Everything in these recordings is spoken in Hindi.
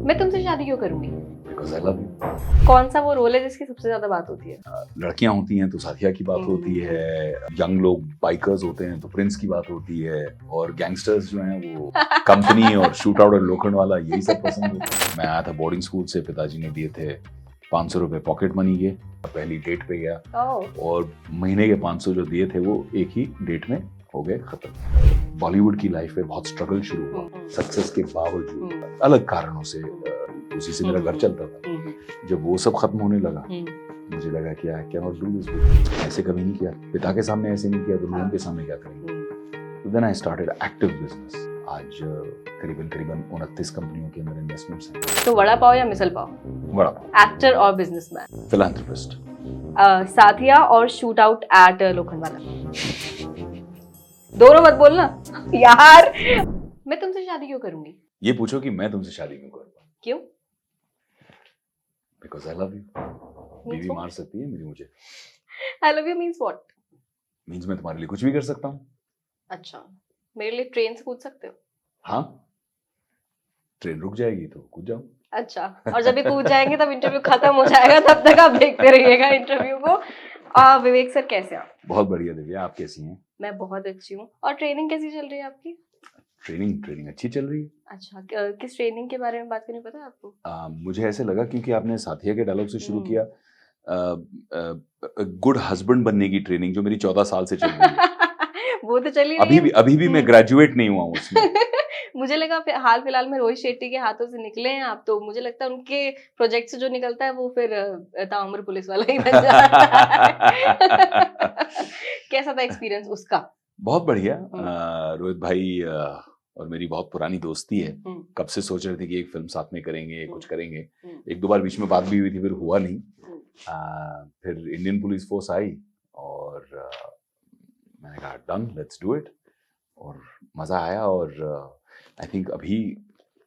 मैं तुमसे शादी क्यों करूंगी? Because I love you. कौन सा वो रोल है जिसकी सबसे ज्यादा बात होती है? लड़कियां होती हैं तो साथिया की बात होती है, यंग लोग बाइकर्स होते हैं तो प्रिंस की बात होती है, और गैंगस्टर्स जो हैं वो कंपनी और शूट आउट और लोखंड वाला यही सब पसंद होता है। मैं आया था बोर्डिंग स्कूल से, पिताजी ने दिए थे 500 रुपए पॉकेट मनी के, पहली डेट पे गया और महीने के 500 जो दिए थे वो एक ही डेट में हो गए खत्म। बॉलीवुड की लाइफ में बहुत स्ट्रगल शुरू हुआ, सक्सेस के बावजूद अलग कारणों से। उसी से मेरा घर चलता था। जब वो सब खत्म होने लगा मुझे लगा कि I can not do this. ऐसे कभी नहीं किया, पिता के सामने ऐसे नहीं किया तो लोगों के सामने क्या करेंगे। तो then I started active business. आज करीबन 29 कंपनियों के अंदर इन्वेस्टमेंट्स हैं। तो वड़ा पाव या मिसल पाव? वड़ा पाव। एक्टर और बिजनेसमैन? फिलैंथ्रोपिस्ट। साथिया और शूट आउट एट लोखंडवाला? दोनों मत बोलना यार। मैं तुमसे शादी क्यों करूंगी? ये पूछो कि मैं तुमसे शादी क्यों करूंगा। क्यों? Because I love you. बीवी मार सकती है मेरी मुझे। I love you means what? Means मैं तुम्हारे लिए कुछ भी कर सकता हूँ। अच्छा, मेरे लिए ट्रेन से कूद सकते हो? हाँ, ट्रेन रुक जाएगी तो कूद जाओ। अच्छा, और जब भी कूद जाएंगे तब इंटरव्यू खत्म हो जाएगा, तब तक आप देखते रहिएगा इंटरव्यू को। विवेक सर कैसे हैं आप? बहुत बढ़िया दिव्या, आप कैसी हैं? मैं बहुत अच्छी हूँ। और ट्रेनिंग कैसी चल रही है आपकी? ट्रेनिंग अच्छी चल रही है। अच्छा, किस ट्रेनिंग के बारे में बात करनी पता है आपको? मुझे ऐसे लगा क्योंकि आपने साथिया के डायलॉग से शुरू किया, गुड हस्बैंड बनने की ट्रेनिंग जो मेरी 14 साल से चल रही है। वो तो चल ही रही है। अभी भी मैं ग्रेजुएट नहीं हुआ हूँ उसमें। मुझे लगा हाल फिलहाल में रोहित शेट्टी के हाथों से निकले हैं आप, तो मुझे लगता है उनके प्रोजेक्ट से जो निकलता है वो फिर ताउम्र पुलिस वाला ही बन जाता है। कैसा था एक्सपीरियंस उसका? बहुत बढ़िया। रोहित भाई और मेरी बहुत पुरानी दोस्ती है। कब से सोच रहे थे कि एक फिल्म साथ में करेंगे, कुछ करेंगे। एक दो बार बीच में बात भी हुई थी, फिर हुआ नहीं। फिर इंडियन पुलिस फोर्स आई और मैंने कहा डन, लेट्स डू इट, और मज़ा आया। और आई थिंक अभी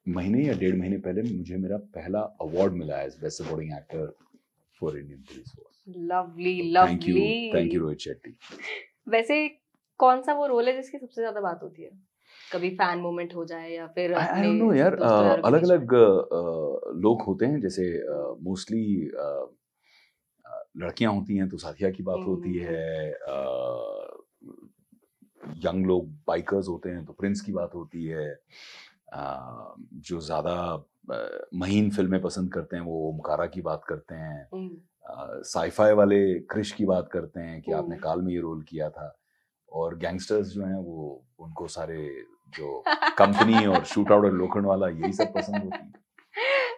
महीने या 1.5 महीने पहले मुझे मेरा पहला अवार्ड मिला है best supporting actor for Indian police force. Lovely lovely. Thank you Rohit Shetty. वैसे कौन सा वो रोल है जिसकी सबसे ज्यादा बात होती है? कभी फैन मोमेंट हो जाए या फिर आई डोंट नो यार, अलग अलग लोग होते हैं। जैसे मोस्टली लड़कियां होती हैं तो साथिया की बात होती है, यंग लोग बाइकर्स होते हैं तो प्रिंस की बात होती है, जो ज़्यादा महीन फिल्में पसंद करते हैं वो ओमकारा की बात करते हैं, साईफाई वाले क्रिश की बात करते हैं कि आपने काल में ये रोल किया था, और गैंगस्टर्स जो हैं वो उनको सारे जो कंपनी और शूट आउट और लोखंड वाला यही सब पसंद होती है।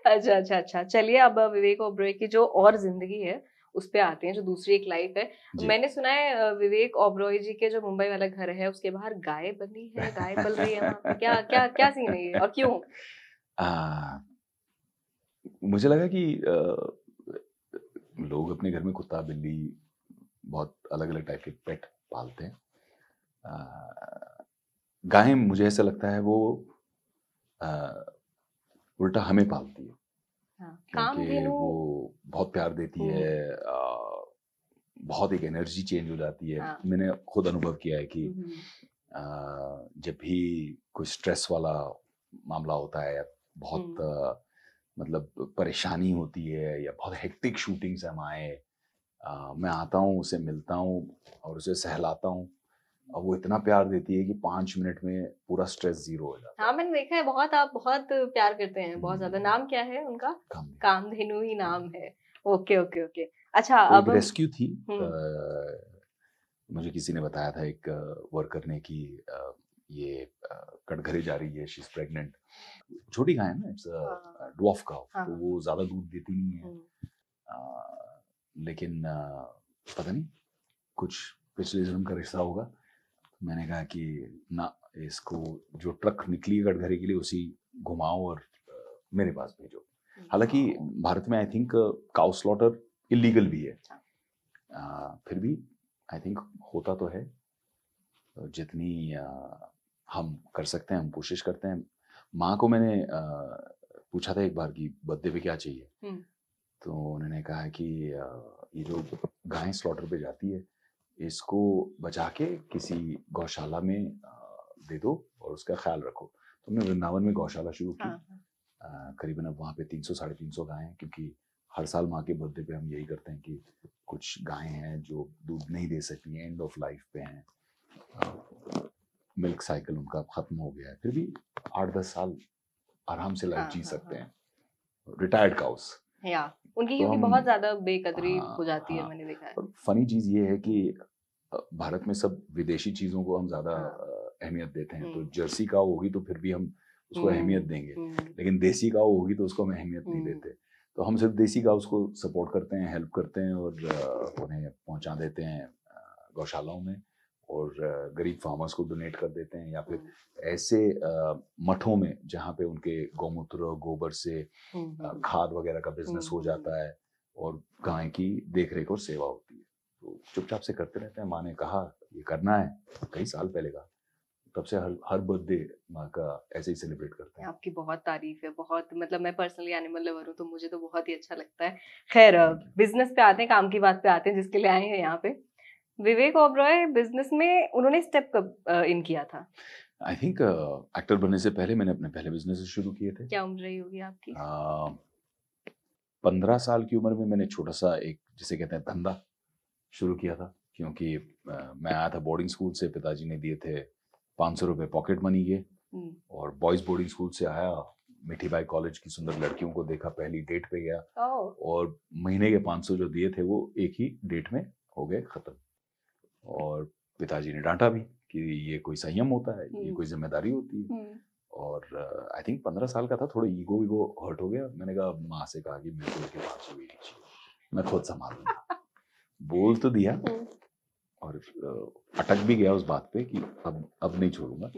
अच्छा अच्छा अच्छा, चलिए अब विवेक ओबरॉय की जो और जिंदगी है उस पे आते हैं, जो दूसरी एक लाइफ है। मैंने सुना है विवेक ओबरॉय जी के जो मुंबई वाला घर है उसके बाहर गाय बनी है, गाय पल रही है वहाँ पे। क्या क्या क्या सीन है ये और क्यों? मुझे लगा कि लोग अपने घर में कुत्ता बिल्ली बहुत अलग अलग टाइप के पेट पालते हैं। गाय मुझे ऐसा लगता है वो उल्टा हमें पालती है। हाँ, क्योंकि वो बहुत प्यार देती है, बहुत एक एनर्जी चेंज हो जाती है। मैंने खुद अनुभव किया है कि जब भी कोई स्ट्रेस वाला मामला होता है या बहुत मतलब परेशानी होती है या बहुत हेक्टिक शूटिंग से हम आए, मैं आता हूँ, उसे मिलता हूँ और उसे सहलाता हूँ, और वो इतना प्यार देती है कि 5 मिनट में पूरा स्ट्रेस जीरो हो जाता है। हाँ, मैंने देखा है, बहुत आप बहुत प्यार करते हैं, बहुत ज्यादा। नाम क्या है उनका? कामधेनु ही नाम है। Okay okay okay. अच्छा, अब रेस्क्यू थी। मुझे किसी ने बताया था एक वर्कर ने कि ये कटघरे जा रही है, शी इज प्रेग्नेंट। छोटी गाय है ना, इट्स ड्वार्फ काउ, तो वो ज्यादा दूध देती नहीं है। लेकिन पता नहीं कुछ पिछले जन्म का रिश्ता होगा। मैंने कहा कि ना, इसको जो ट्रक निकली है कटघरे के लिए उसी घुमाओ और मेरे पास भेजो। हालांकि भारत में I think cow slaughter illegal भी है, फिर भी आई थिंक होता तो है। जितनी हम कर सकते हैं हम कोशिश करते हैं। माँ को मैंने पूछा था एक बार कि बर्थडे पे क्या चाहिए, तो उन्होंने कहा कि ये जो गाय स्लॉटर पे जाती है इसको बचा के किसी गौशाला में दे दो और उसका ख्याल रखो। तो हमने वृंदावन में गौशाला शुरू की। करीबन अब वहाँ पे 300 साढ़े 300 गायें हैं, क्योंकि हर साल माँ के बर्थडे पे हम यही करते हैं कि कुछ गायें हैं जो दूध नहीं दे सकती हैं, एंड ऑफ लाइफ पे हैं, मिल्क साइकिल उनका खत्म हो गया है, फिर भी 8-10 साल आराम से लाइफ जी सकते हैं, रिटायर्ड काउस। या उनकी तो क्योंकि हम बहुत ज्यादा बेकदरी हाँ हो जाती है, हाँ, मैंने देखा है। और फनी चीज ये है कि भारत में सब विदेशी चीजों को हम ज्यादा हाँ। अहमियत देते हैं, तो हम्म, जर्सी काऊ होगी तो फिर भी हम उसको अहमियत देंगे, हम्म, लेकिन देसी काऊ होगी तो उसको हम अहमियत नहीं देते। तो हम सिर्फ देसी काउस को सपोर्ट करते हैं, हेल्प करते हैं, और उन्हें पहुंचा देते हैं गौशालाओं में, और गरीब फार्मर्स को डोनेट कर देते हैं, या फिर ऐसे मठों में जहाँ पे उनके गौमूत्र गोबर से खाद वगैरह का बिजनेस हो जाता है, और गाय की देखरेख और सेवा होती है। तो चुपचाप से करते रहते हैं। माँ ने कहा ये करना है, कई साल पहले कहा, तब से हर बर्थडे माँ का ऐसे ही सेलिब्रेट करते हैं। आपकी बहुत तारीफ है, बहुत, मतलब मैं पर्सनली एनिमल लवर हूँ तो मुझे तो बहुत ही अच्छा लगता है। खैर, बिजनेस पे आते हैं, काम की बात पे आते हैं जिसके लिए आए हैं यहाँ पे। विवेक ओबरॉय बिजनेस में उन्होंने स्टेप कब इन किया था? आई थिंक एक्टर बनने से पहले मैंने अपने पहले बिजनेस शुरू किए थे। क्या उम्र रही होगी आपकी? 15 साल की उम्र में मैंने छोटा सा एक, जिसे कहते हैं, धंधा शुरू किया था, क्योंकि मैं आया था बोर्डिंग स्कूल से, पिताजी ने दिए थे 500 रुपये पॉकेट मनी के, और बॉयज बोर्डिंग स्कूल से आया, मिठी बाई कॉलेज की सुंदर लड़कियों को देखा, पहली डेट पे गया, और महीने के 500 जो दिए थे वो एक ही डेट में हो गए खत्म। और पिताजी ने डांटा भी कि ये कोई संयम होता है, ये कोई जिम्मेदारी होती है। और आई थिंक 15 साल का था, थोड़ा ईगो हर्ट हो गया। मैंने कहा, माँ से कहा कि मेरे को लेके 500 भी नहीं चाहिए, मैं खुद संभाल लूंगा। बोल तो दिया, और अटक भी गया उस बात पे कि अब नहीं छोड़ूंगा।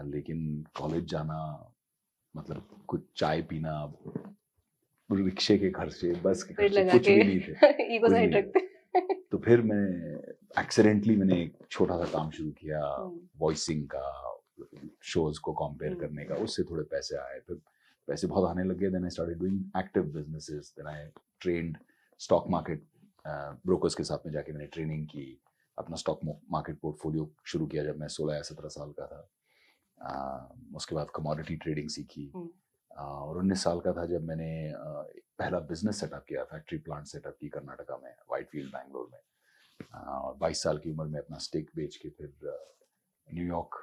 लेकिन कॉलेज जाना, मतलब कुछ चाय पीना, रिक्शे के खर्चे, बस के खर्चे कुछ भी नहीं थे, ईगो कुछ भी साइड नहीं। रखते। तो फिर मैंने एक छोटा सा काम शुरू किया, वॉइसिंग का, शोज को कंपेयर करने का, उससे थोड़े पैसे आए, फिर पैसे बहुत आने लगे। Then I started doing active businesses, then I traded stock market, brokers के साथ में जाके मैंने ट्रेनिंग की, अपना स्टॉक मार्केट पोर्टफोलियो शुरू किया जब मैं 16 या 17 साल का था। उसके बाद कमोडिटी ट्रेडिंग सीखी, और 19 साल का था जब मैंने पहला बिजनेस सेटअप किया, फैक्ट्री प्लांट सेटअप की कर्नाटका में, व्हाइटफील्ड बैंगलोर में। और 22 साल की उम्र में अपना स्टेक बेच के फिर न्यूयॉर्क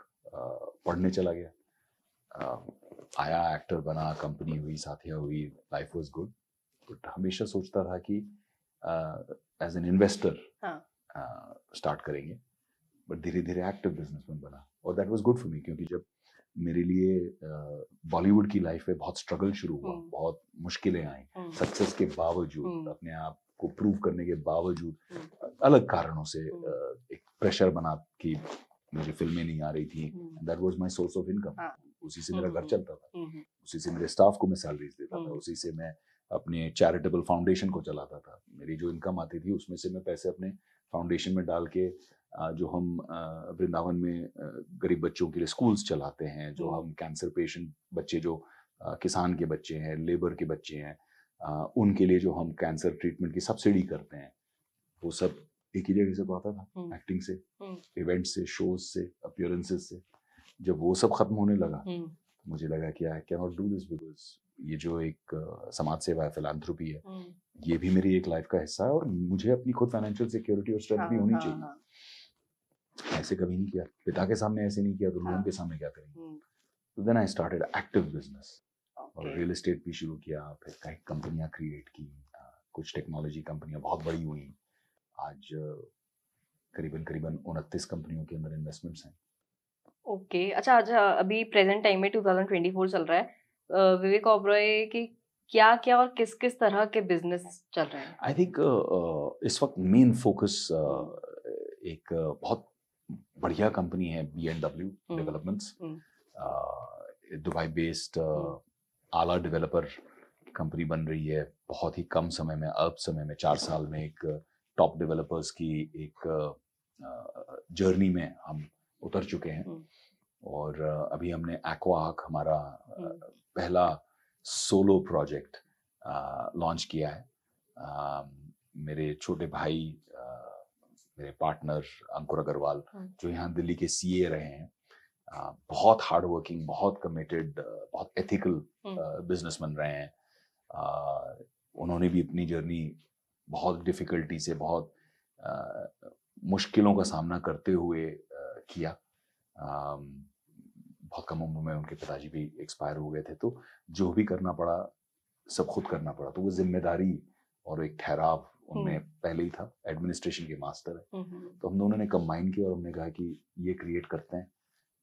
पढ़ने चला गया। आया, एक्टर बना, कंपनी हुई, साथिया हुई, लाइफ वाज गुड। बट हमेशा सोचता था कि एज एन इन्वेस्टर स्टार्ट करेंगे, बट धीरे धीरे एक्टिव बिजनेसमैन बना, और that was good for me, क्योंकि जब मेरे लिए बॉलीवुड की लाइफ में बहुत स्ट्रगल शुरू हुआ, बहुत मुश्किलें आई, सक्सेस के बावजूद, अपने आप को प्रूव करने के बावजूद, अलग कारणों से एक प्रेशर बना कि मुझे फिल्में नहीं आ रही थी, that was my source of income. उसी से मेरा घर चलता था, उसी से मेरे स्टाफ को मैं सैलरीज देता था, उसी से मैं अपने चैरिटेबल फाउंडेशन को चलाता था। मेरी जो इनकम आती थी उसमें से मैं पैसे अपने फाउंडेशन में डाल के, जो हम वृंदावन में गरीब बच्चों के लिए स्कूल्स चलाते हैं, जो हम कैंसर पेशेंट बच्चे, जो किसान के बच्चे हैं, लेबर के बच्चे हैं, उनके लिए जो हम कैंसर ट्रीटमेंट की सब्सिडी करते हैं, वो सब एक ही जगह से तो आता था, एक्टिंग से, इवेंट से, शोज से, अपीयरेंसेस से। जब वो सब खत्म होने लगा, मुझे लगा कि I can not do this, because ये जो एक समाज सेवा है, फिलैंथ्रोपी है, ये भी मेरी एक लाइफ का हिस्सा है, और मुझे अपनी खुद फाइनेंशियल सिक्योरिटी और स्ट्रेंथ भी होनी चाहिए। ऐसे कभी नहीं किया, पिता के सामने ऐसे नहीं किया, तो लोगों के सामने क्या करेंगे। तो then I started active business, और रियल एस्टेट भी शुरू किया, फिर कई कंपनियां क्रिएट की, कुछ टेक्नोलॉजी कंपनियां बहुत बड़ी हुई। आज करीबन 29 कंपनियों के अंदर इन्वेस्टमेंट्स हैं। ओके, अच्छा अच्छा, अभी प्रेजेंट टाइम में 2024 चल रहा है, विवेक ओबरॉय की क्या क्या और किस किस तरह के बिजनेस चल रहे हैं? आई थिंक इस वक्त मेन फोकस एक बहुत बढ़िया कंपनी है, B&W डेवलपमेंट्स, दुबई बेस्ड आला डेवलपर कंपनी बन रही है। बहुत ही कम समय में, अल्प समय में, 4 साल में एक टॉप डेवलपर्स की एक जर्नी में हम उतर चुके हैं। और अभी हमने एक्वाआर्क, हमारा पहला सोलो प्रोजेक्ट लॉन्च किया है। मेरे छोटे भाई, मेरे पार्टनर अंकुर अग्रवाल, जो यहाँ दिल्ली के CA रहे हैं, बहुत हार्ड वर्किंग, बहुत कमिटेड, बहुत एथिकल बिजनेसमैन रहे हैं। उन्होंने भी अपनी जर्नी बहुत डिफिकल्टी से, बहुत मुश्किलों का सामना करते हुए किया। बहुत कम उम्र में उनके पिताजी भी एक्सपायर हो गए थे, तो जो भी करना पड़ा सब खुद करना पड़ा। तो वो जिम्मेदारी और एक ठहराव उनमें पहले ही था। एडमिनिस्ट्रेशन के मास्टर है, तो हम दोनों ने कंबाइन किया और हमने कहा कि ये क्रिएट करते हैं।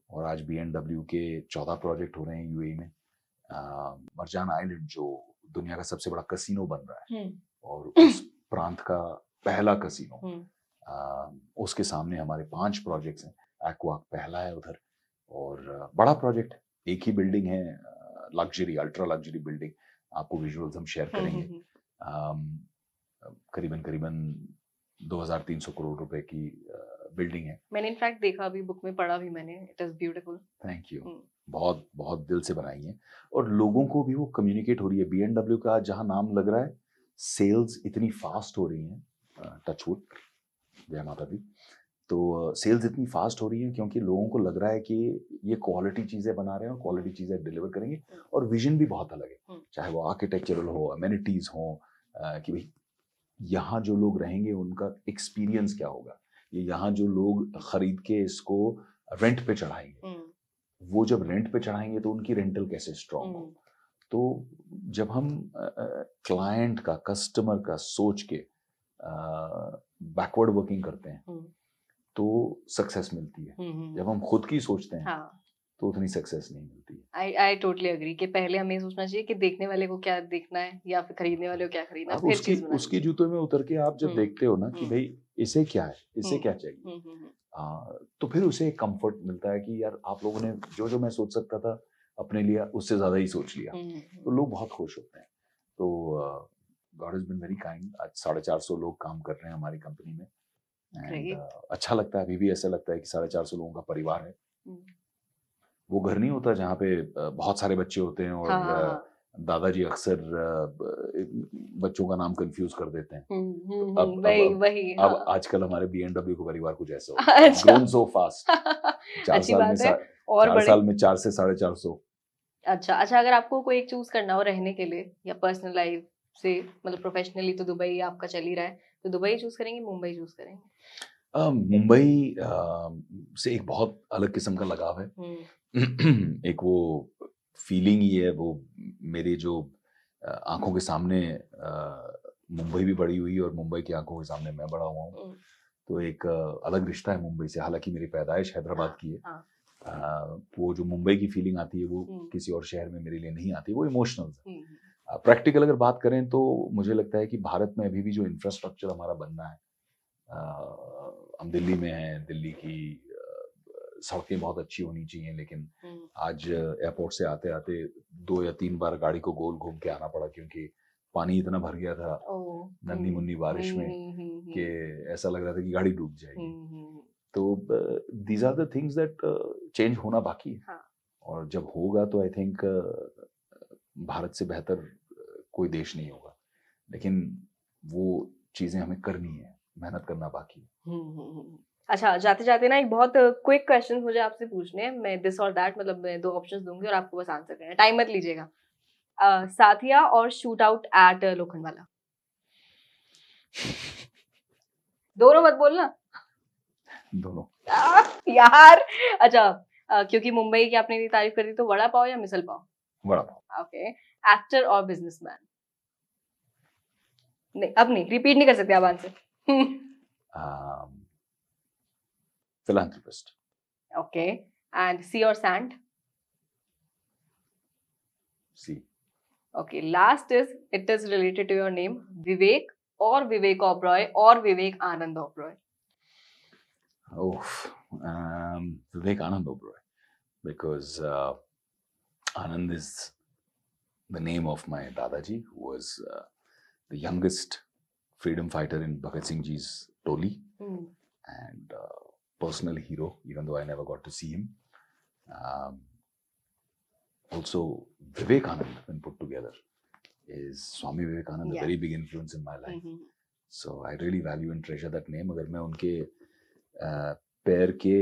और आज BMW के 14 प्रोजेक्ट हो रहे हैं यूएई में। मरजान आइलैंड जो दुनिया का सबसे बड़ा कसिनो बन रहा है और उस प्रांत का पहला कसिनो, उसके सामने हमारे 5 प्रोजेक्ट्स हैं। एक्वाक पहला है उधर, और बड़ा प्रोजेक्ट है, एक ही बिल्डिंग है, लग्जरी, अल्ट्रा लग्जरी बिल्डिंग। आपको विजुअल्स हम शेयर करेंगे। करीबन करीबन 2300 करोड़ रुपए की बिल्डिंग है। मैंने इनफैक्ट देखा, अभी बुक में पढ़ा भी मैंने। It is beautiful. Thank you. बहुत बहुत दिल से बनाई है और लोगों को भी वो कम्युनिकेट हो रही है। BMW का जहां नाम लग रहा है, सेल्स इतनी फास्ट हो रही हैं, टचवुड, जय माता दी। तो सेल्स इतनी फास्ट हो रही है क्योंकि लोगों को लग रहा है कि ये क्वालिटी चीजें बना रहे हैं और क्वालिटी चीजें डिलीवर करेंगे। और विजन भी बहुत अलग है, चाहे वो आर्किटेक्चरल हो, अमेनिटीज हो, कि भाई यहाँ जो लोग रहेंगे उनका एक्सपीरियंस क्या होगा, ये यहाँ जो लोग खरीद के इसको रेंट पे चढ़ाएंगे, वो जब रेंट पे चढ़ाएंगे तो उनकी रेंटल कैसे स्ट्रॉन्ग हो। तो जब हम क्लाइंट का, कस्टमर का सोच के बैकवर्ड वर्किंग करते हैं तो सक्सेस मिलती है। जब हम खुद की सोचते हैं तो उतनी सक्सेस नहीं मिलती है। आई टोटली अग्री कि पहले हमें सोचना चाहिए कि देखने वाले को क्या देखना है या फिर खरीदने वाले को क्या खरीदना है, फिर चीज बनानी चाहिए। उसके जूतों में उतर के आप जब देखते हो ना कि भाई इसे क्या है, इसे क्या चाहिए, तो फिर उसे एक कंफर्ट मिलता है कि यार आप लोगों ने जो जो मैं सोच सकता था अपने लिए उससे ज्यादा ही सोच लिया। तो लोग बहुत खुश होते हैं। तो God has been very kind. आज 450 लोग काम कर रहे हैं हमारी कंपनी में एंड अच्छा लगता है। अभी भी ऐसा लगता है कि 450 लोगों का परिवार है। वो घर नहीं होता जहाँ पे बहुत सारे बच्चे होते हैं और दादाजी अक्सर बच्चों का नाम कंफ्यूज कर देते हैं। अब आजकल हमारे BMW के परिवार कुछ ऐसा होता है, ग्रोन सो फास्ट। 4 साल में 4 से 450। अच्छा, अगर आपको कोई एक चूज करना हो रहने के लिए या पर्सनल लाइफ से, मतलब प्रोफेशनली तो दुबई आपका चल ही रहा है, तो दुबई चूज करेंगे, मुंबई चूज करेंगे? मुंबई से एक बहुत अलग किस्म का लगाव है। एक वो फीलिंग ही है, वो मेरे जो आंखों के सामने मुंबई भी बड़ी हुई और मुंबई की आंखों के सामने मैं बड़ा हुआ हूँ। तो एक अलग रिश्ता है मुंबई से। हालांकि मेरी पैदाइश हैदराबाद की है, वो जो मुंबई की फीलिंग आती है वो किसी और शहर में मेरे लिए नहीं आती। वो इमोशनल है। प्रैक्टिकल अगर बात करें तो मुझे लगता है कि भारत में अभी भी जो इंफ्रास्ट्रक्चर हमारा बनना है, हम दिल्ली में हैं, दिल्ली की सड़कें बहुत अच्छी होनी चाहिए, लेकिन आज एयरपोर्ट से आते आते 2 या 3 बार गाड़ी को गोल घूम के आना पड़ा क्योंकि पानी इतना भर गया था नन्ही मुन्नी बारिश में कि ऐसा लग रहा था कि गाड़ी डूब जाएगी। तो these are the things that change होना बाकी है। और जब होगा तो आई थिंक भारत से बेहतर कोई देश नहीं होगा, लेकिन वो चीजें हमें करनी है, मेहनत करना बाकी है। अच्छा, जाते जाते ना एक बहुत क्विक क्वेश्चन मुझे आपसे पूछने हैं। मैं दिस और दैट, मतलब मैं 2 ऑप्शंस दूंगी और आपको बस आंसर करना है, टाइम मत लीजिएगा। साथिया और शूट आउट एट लोखंडवाला? दोनों मत बोलना। दोनों। यार अच्छा, क्योंकि मुंबई की आपने इतनी तारीफ करी, तो वड़ा पाव या मिसल पाव? वड़ा पाव। ओके। एक्टर और बिजनेसमैन? नहीं, अब नहीं, रिपीट नहीं कर सकते आप answer. philanthropist. Okay. And sea or sand? Sea. Okay. Last is, it is related to your name, Vivek or Vivek Oberoi or Vivek Anand Oberoi? Oh, Vivek Anand Oberoi, because Anand is the name of my Dadaji, who was the youngest freedom fighter in Bhagat Singh Ji's Toli, and personal hero, even though I never got to see him. Also, Vivekanand, when put together, is Swami Vivekanand, a very big influence in my life. So I really value and treasure that name. अगर मैं उनके पैर के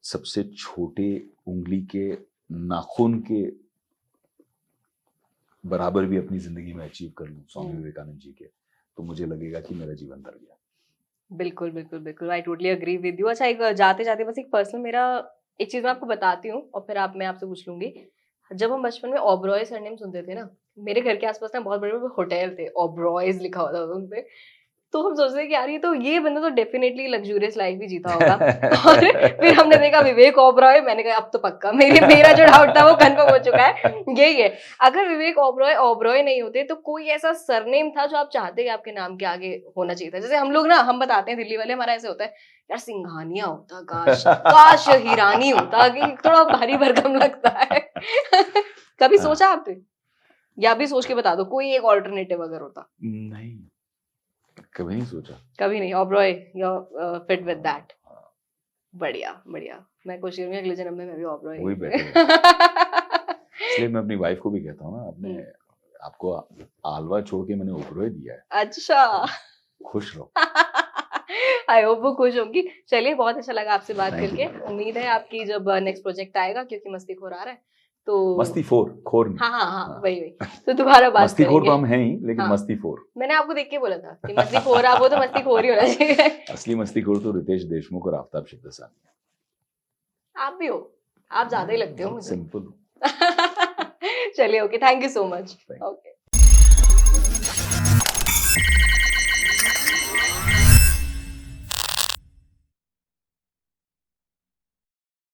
सबसे छोटे उंगली के नाखून के बराबर भी अपनी जिंदगी में अचीव कर लूं स्वामी विवेकानंद जी के, तो मुझे लगेगा कि मेरा जीवन तर गया। बिल्कुल बिल्कुल बिल्कुल, I totally agree with you. अच्छा, एक जाते जाते बस एक पर्सनल मेरा एक चीज मैं आपको बताती हूँ और फिर मैं आपसे पूछ लूंगी। जब हम बचपन में ओबरॉय सरनेम सुनते थे ना, मेरे घर के आसपास ना बहुत बड़े बड़े होटल थे, ओबरॉयज लिखा हुआ था उन पे। तो हम सोचते थे कि यार ये बंदा तो डेफिनेटली लग्जूरियस लाइफ ही जीता होगा। और फिर हमने देखा विवेक ओबरॉय, मैंने कहा अब तो पक्का मेरा जो डाउट था वो कन्फर्म हो चुका है, यही है। अगर विवेक ओबरॉय ओबरॉय नहीं होते तो कोई ऐसा सरनेम था जो आप चाहते कि आपके नाम के आगे होना चाहिए था? जैसे हम लोग ना, हम बताते हैं दिल्ली वाले, हमारा ऐसे होता है यार सिंघानिया होता, काश काश हीरानी होता, कि थोड़ा भारी भरकम लगता है। कभी सोचा आपने, या भी सोच के बता दो कोई एक ऑल्टरनेटिव अगर होता? नहीं, कभी नहीं सोचा। कभी नहीं। Oberoi, you fit with that. बढ़िया बढ़िया, मैं कोशिश करूंगी अगले जन्म में मैं भी ओबरॉय वही बेटर इसलिए मैं अपनी वाइफ को भी कहता हूँ ना, आपने आपको आलवा छोड़ के मैंने ओबरॉय दिया है। अच्छा, खुश रहो। आई होप वो खुश होंगी। चलिए, बहुत अच्छा लगा आपसे बात Thank करके। you. उम्मीद है आपकी जब नेक्स्ट प्रोजेक्ट आएगा, क्योंकि मस्तीखोर आ रहा है तो मस्ती खोर नहीं। हाँ हाँ हाँ, वही वही, तो दोबारा बात मस्ती खोर करेंगे। तो हम हैं ही, लेकिन हाँ। मस्ती खोर, मैंने आपको देख के बोला था कि मस्तीखोर आप हो तो मस्तीखोर ही होना चाहिए। असली मस्ती खोर तो रितेश देशमुख और आफ्ताब शिवदसानी। आप भी हो, आप ज्यादा ही लगते हो मुझे। सिंपल। चलिए, okay, thank you so much. Okay.